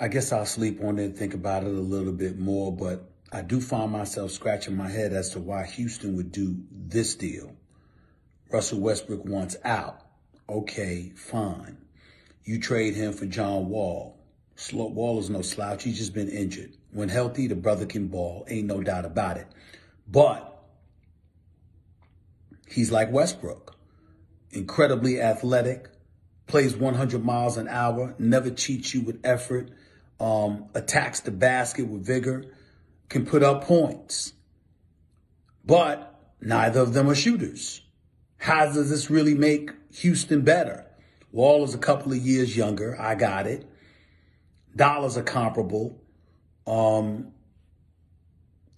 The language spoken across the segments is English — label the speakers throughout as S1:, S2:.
S1: I guess I'll sleep on it and think about it a little bit more, but I do find myself scratching my head as to why Houston would do this deal. Russell Westbrook wants out. Okay, fine. You trade him for John Wall. Wall is no slouch. He's just been injured. When healthy, the brother can ball. Ain't no doubt about it. But he's like Westbrook. Incredibly athletic. Plays 100 miles an hour. Never cheats you with effort. Attacks the basket with vigor. Can put up points. But neither of them are shooters. How does this really make Houston better? Wall is a couple of years younger. I got it. Dollars are comparable.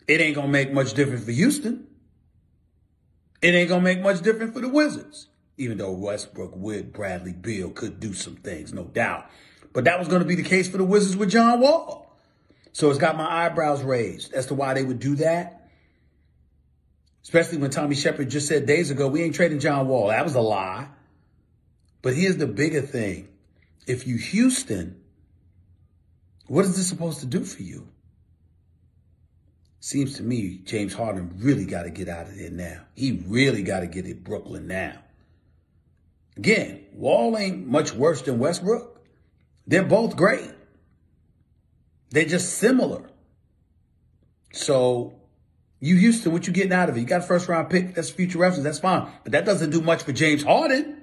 S1: It ain't going to make much difference for Houston. It ain't going to make much difference for the Wizards. Even though Westbrook with Bradley Beal could do some things, no doubt. But that was going to be the case for the Wizards with John Wall. So it's got my eyebrows raised as to why they would do that. Especially when Tommy Shepard just said days ago, we ain't trading John Wall. That was a lie. But here's the bigger thing. If you Houston, what is this supposed to do for you? Seems to me James Harden really got to get out of there now. He really got to get at Brooklyn now. Again, Wall ain't much worse than Westbrook. They're both great. They're just similar. So, you Houston, what you getting out of it? You got a first-round pick. That's future reference. That's fine. But that doesn't do much for James Harden,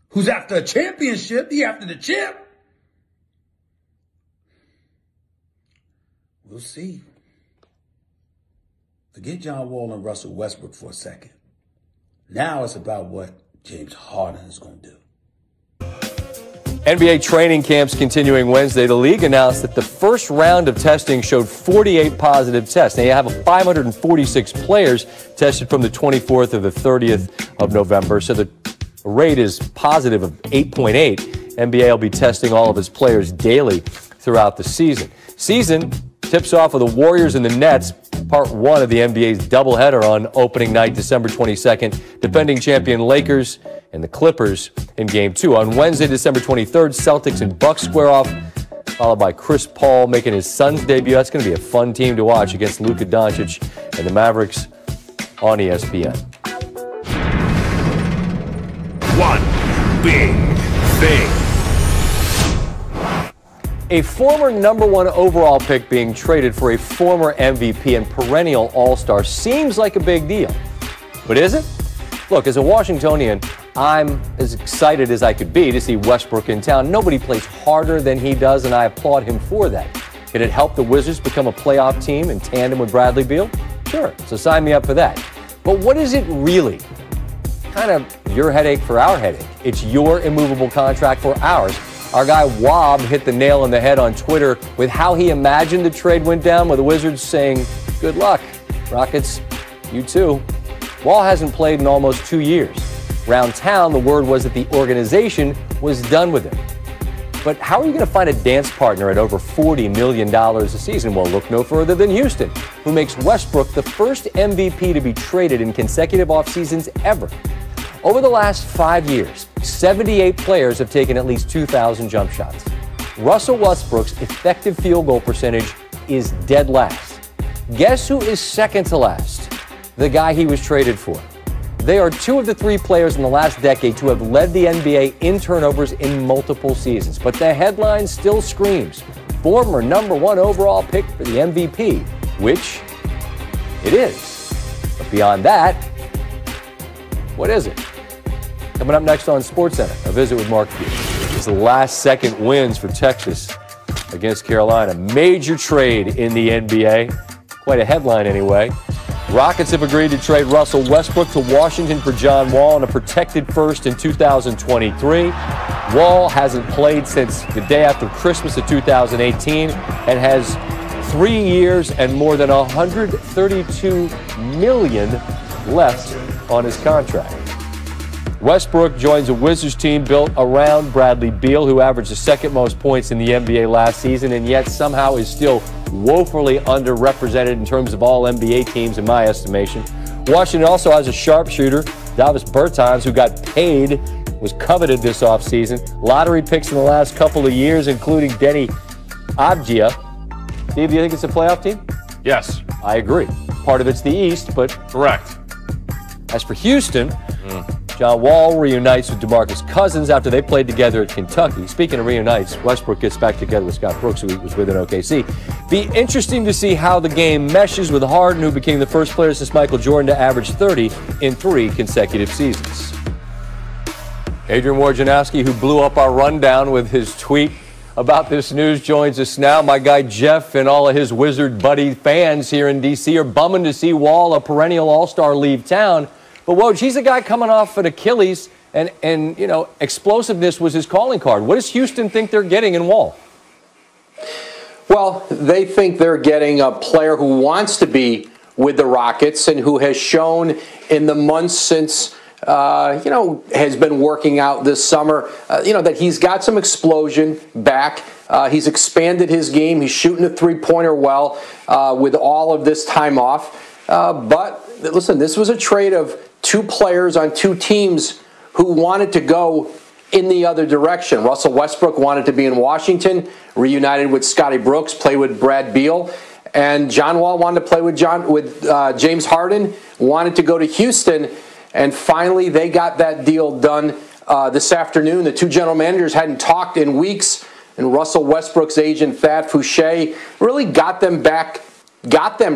S1: who's after a championship. He after the chip. We'll see. Forget John Wall and Russell Westbrook for a second. Now it's about what James Harden is going to do.
S2: NBA training camps continuing Wednesday. The league announced that the first round of testing showed 48 positive tests. Now, you have 546 players tested from the 24th to the 30th of November, so the rate is positive of 8.8. NBA will be testing all of its players daily throughout the season. Season tips off with the Warriors and the Nets, part one of the NBA's doubleheader on opening night, December 22nd. Defending champion Lakers and the Clippers in Game 2. On Wednesday, December 23rd, Celtics and Bucks square off, followed by Chris Paul making his son's debut. That's going to be a fun team to watch against Luka Doncic and the Mavericks on ESPN.
S3: One big thing.
S2: A former #1 overall pick being traded for a former MVP and perennial all-star seems like a big deal. But is it? Look, as a Washingtonian, I'm as excited as I could be to see Westbrook in town. Nobody plays harder than he does, and I applaud him for that. Can it help the Wizards become a playoff team in tandem with Bradley Beal? Sure, so sign me up for that. But what is it really? Kind of your headache for our headache. It's your immovable contract for ours. Our guy Wob hit the nail on the head on Twitter with how he imagined the trade went down, with the Wizards saying, good luck, Rockets, you too. Wall hasn't played in almost 2 years. Around town, the word was that the organization was done with him. But how are you going to find a dance partner at over $40 million a season? Well, look no further than Houston, who makes Westbrook the first MVP to be traded in consecutive off seasons ever. Over the last 5 years, 78 players have taken at least 2,000 jump shots. Russell Westbrook's effective field goal percentage is dead last. Guess who is second to last? The guy he was traded for. They are two of the three players in the last decade to have led the NBA in turnovers in multiple seasons. But the headline still screams, former #1 overall pick for the MVP, which it is. But beyond that, what is it? Coming up next on SportsCenter, a visit with Mark Few. It's the last-second wins for Texas against Carolina. Major trade in the NBA. Quite a headline anyway. Rockets have agreed to trade Russell Westbrook to Washington for John Wall and a protected first in 2023. Wall hasn't played since the day after Christmas of 2018 and has 3 years and more than $132 million left on his contract. Westbrook joins a Wizards team built around Bradley Beal, who averaged the second most points in the NBA last season and yet somehow is still woefully underrepresented in terms of all NBA teams, in my estimation. Washington also has a sharpshooter, Davis Bertans, who got paid, was coveted this offseason. Lottery picks in the last couple of years, including Denny Avdia. Steve, do you think it's a playoff team?
S3: Yes.
S2: I agree. Part of it's the East, but
S3: Correct.
S2: as for Houston, John Wall reunites with DeMarcus Cousins after they played together at Kentucky. Speaking of reunites, Westbrook gets back together with Scott Brooks, who he was with in OKC. Be interesting to see how the game meshes with Harden, who became the first player since Michael Jordan to average 30 in 3 consecutive seasons. Adrian Wojnarowski, who blew up our rundown with his tweet about this news, joins us now. My guy Jeff and all of his Wizard buddy fans here in D.C. are bumming to see Wall, a perennial all-star, leave town. But Woj, he's a guy coming off an Achilles, and you know, explosiveness was his calling card. What does Houston think they're getting in Wall?
S4: Well, they think they're getting a player who wants to be with the Rockets and who has shown in the months since, has been working out this summer, that he's got some explosion back. He's expanded his game. He's shooting a three-pointer well with all of this time off. But listen, this was a trade of 2 players on 2 teams who wanted to go in the other direction. Russell Westbrook wanted to be in Washington, reunited with Scotty Brooks, play with Brad Beal, and John Wall wanted to play with James Harden, wanted to go to Houston, and finally they got that deal done this afternoon. The 2 general managers hadn't talked in weeks, and Russell Westbrook's agent Thad Fouché really got them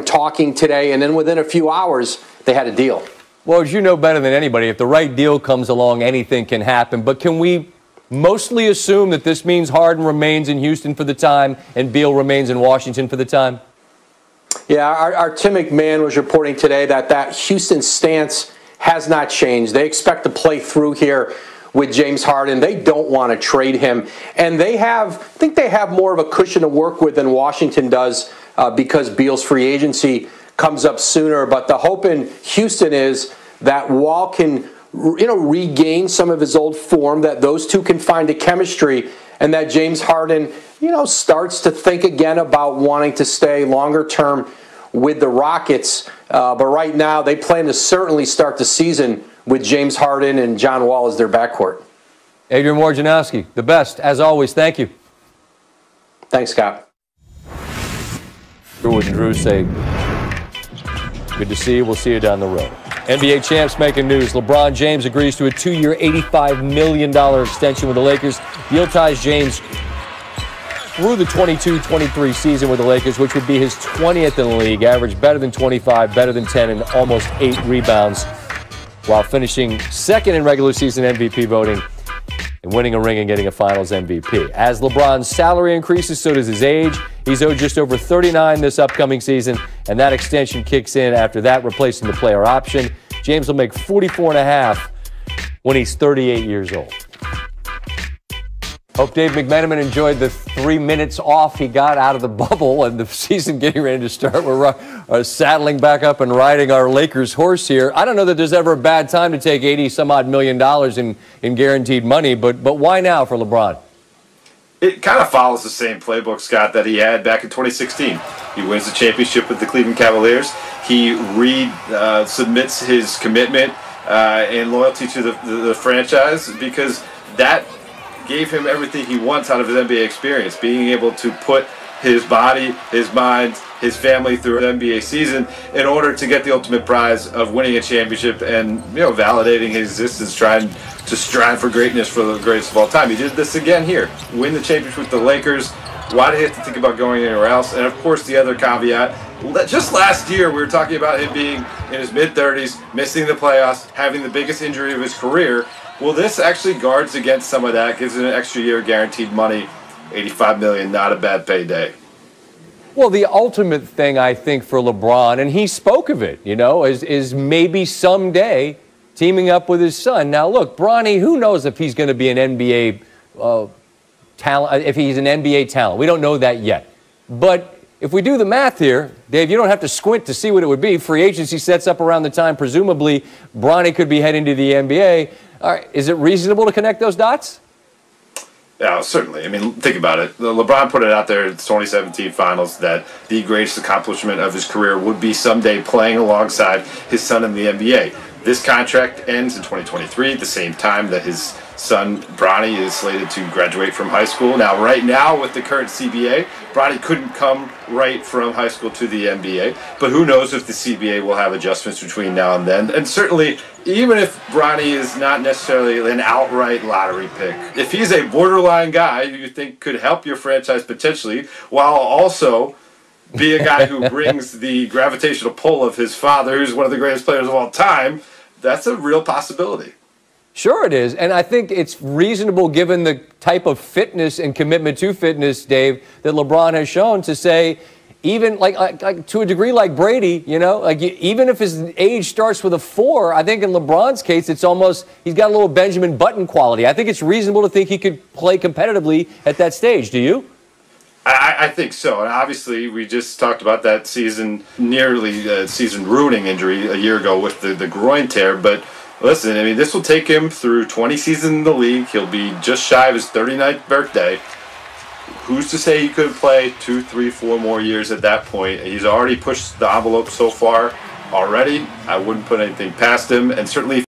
S4: talking today, and then within a few hours they had a deal.
S2: Well, as you know better than anybody, if the right deal comes along, anything can happen. But can we mostly assume that this means Harden remains in Houston for the time and Beal remains in Washington for the time?
S4: Yeah, our Tim McMahon was reporting today that Houston stance has not changed. They expect to play through here with James Harden. They don't want to trade him. And I think they have more of a cushion to work with than Washington does because Beal's free agency comes up sooner. But the hope in Houston is that Wall can, regain some of his old form, that those 2 can find a chemistry, and that James Harden, starts to think again about wanting to stay longer term with the Rockets. But right now, they plan to certainly start the season with James Harden and John Wall as their backcourt.
S2: Adrian Wojnarowski, the best, as always. Thank you.
S4: Thanks, Scott.
S2: Drew and Drew say, good to see you. We'll see you down the road. NBA champs making news. LeBron James agrees to a 2-year, $85 million extension with the Lakers. Deal ties James through the 22-23 season with the Lakers, which would be his 20th in the league. Average better than 25, better than 10, and almost 8 rebounds, while finishing second in regular season MVP voting and winning a ring and getting a Finals MVP. As LeBron's salary increases, so does his age. He's owed just over 39 this upcoming season, and that extension kicks in after that, replacing the player option. James will make $44.5 when he's 38 years old. Hope Dave McMenamin enjoyed the 3 minutes off he got out of the bubble and the season getting ready to start. We're saddling back up and riding our Lakers horse here. I don't know that there's ever a bad time to take $80-some-odd million in guaranteed money, but why now for LeBron?
S5: It kind of follows the same playbook, Scott, that he had back in 2016. He wins the championship with the Cleveland Cavaliers. He submits his commitment and loyalty to the franchise because that gave him everything he wants out of his NBA experience, being able to put his body, his mind, his family through an NBA season in order to get the ultimate prize of winning a championship and, validating his existence, trying to strive for greatness for the greatest of all time. He did this again here, win the championship with the Lakers. Why did he have to think about going anywhere else? And of course, the other caveat, just last year we were talking about him being in his mid-30s, missing the playoffs, having the biggest injury of his career. Well, this actually guards against some of that, gives it an extra year guaranteed money, $85 million, not a bad payday.
S2: Well, the ultimate thing, I think, for LeBron, and he spoke of it, is maybe someday teaming up with his son. Now, look, Bronny, who knows if he's going to be an NBA talent, if he's an NBA talent. We don't know that yet. But if we do the math here, Dave, you don't have to squint to see what it would be. Free agency sets up around the time, presumably, Bronny could be heading to the NBA. All right, is it reasonable to connect those dots?
S5: Yeah, certainly. I mean, think about it. LeBron put it out there in the 2017 Finals that the greatest accomplishment of his career would be someday playing alongside his son in the NBA. This contract ends in 2023, at the same time that his son, Bronny, is slated to graduate from high school. Now, right now, with the current CBA, Bronny couldn't come right from high school to the NBA, but who knows if the CBA will have adjustments between now and then. And certainly, even if Bronny is not necessarily an outright lottery pick, if he's a borderline guy who you think could help your franchise potentially, while also be a guy who brings the gravitational pull of his father, who's one of the greatest players of all time, that's a real possibility.
S2: Sure it is, and I think it's reasonable given the type of fitness and commitment to fitness, Dave, that LeBron has shown to say, even like to a degree like Brady, you know, like even if his age starts with a 4, I think in LeBron's case, it's almost, he's got a little Benjamin Button quality. I think it's reasonable to think he could play competitively at that stage. Do you?
S5: I think so, and obviously we just talked about that nearly season-ruining injury a year ago with the groin tear, but listen, I mean, this will take him through 20 seasons in the league. He'll be just shy of his 39th birthday. Who's to say he couldn't play 2, 3, 4 more years at that point? He's already pushed the envelope so far already. I wouldn't put anything past him, and certainly